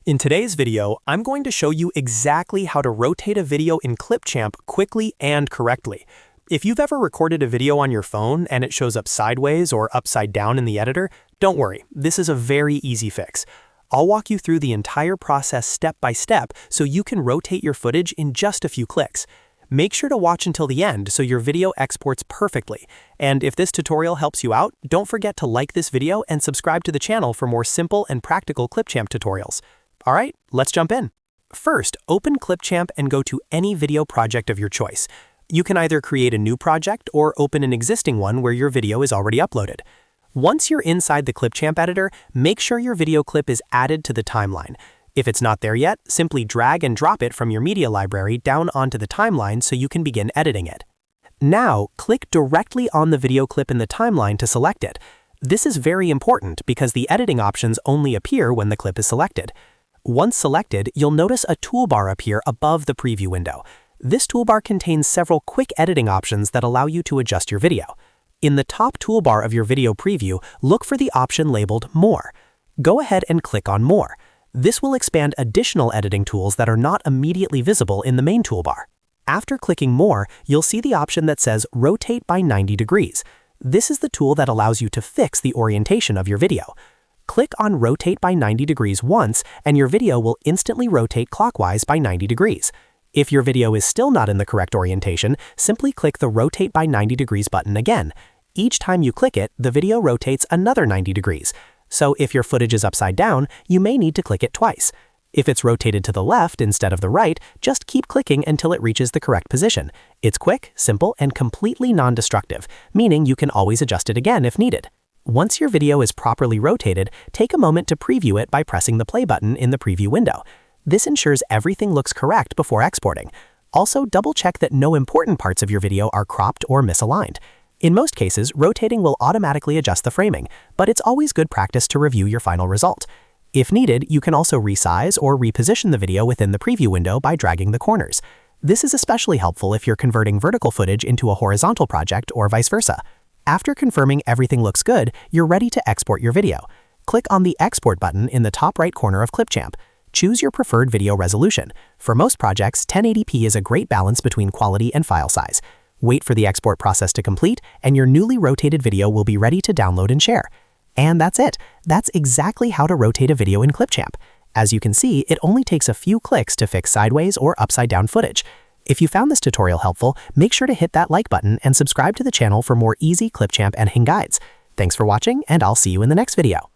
In today's video, I'm going to show you exactly how to rotate a video in Clipchamp quickly and correctly. If you've ever recorded a video on your phone and it shows up sideways or upside down in the editor, don't worry, this is a very easy fix. I'll walk you through the entire process step by step so you can rotate your footage in just a few clicks. Make sure to watch until the end so your video exports perfectly. And if this tutorial helps you out, don't forget to like this video and subscribe to the channel for more simple and practical Clipchamp tutorials. All right, let's jump in. First, open Clipchamp and go to any video project of your choice. You can either create a new project or open an existing one where your video is already uploaded. Once you're inside the Clipchamp editor, make sure your video clip is added to the timeline. If it's not there yet, simply drag and drop it from your media library down onto the timeline so you can begin editing it. Now, click directly on the video clip in the timeline to select it. This is very important because the editing options only appear when the clip is selected. Once selected, you'll notice a toolbar appear above the preview window. This toolbar contains several quick editing options that allow you to adjust your video. In the top toolbar of your video preview, look for the option labeled More. Go ahead and click on More. This will expand additional editing tools that are not immediately visible in the main toolbar. After clicking More, you'll see the option that says Rotate by 90 degrees. This is the tool that allows you to fix the orientation of your video. Click on Rotate by 90 degrees once, and your video will instantly rotate clockwise by 90 degrees. If your video is still not in the correct orientation, simply click the Rotate by 90 degrees button again. Each time you click it, the video rotates another 90 degrees. So if your footage is upside down, you may need to click it twice. If it's rotated to the left instead of the right, just keep clicking until it reaches the correct position. It's quick, simple, and completely non-destructive, meaning you can always adjust it again if needed. Once your video is properly rotated, take a moment to preview it by pressing the play button in the preview window. This ensures everything looks correct before exporting. Also, double-check that no important parts of your video are cropped or misaligned. In most cases, rotating will automatically adjust the framing, but it's always good practice to review your final result. If needed, you can also resize or reposition the video within the preview window by dragging the corners. This is especially helpful if you're converting vertical footage into a horizontal project or vice versa. After confirming everything looks good, you're ready to export your video. Click on the Export button in the top right corner of Clipchamp. Choose your preferred video resolution. For most projects, 1080p is a great balance between quality and file size. Wait for the export process to complete, and your newly rotated video will be ready to download and share. And that's it. That's exactly how to rotate a video in Clipchamp. As you can see, it only takes a few clicks to fix sideways or upside down footage. If you found this tutorial helpful, make sure to hit that like button and subscribe to the channel for more easy Clipchamp editing guides. Thanks for watching, and I'll see you in the next video.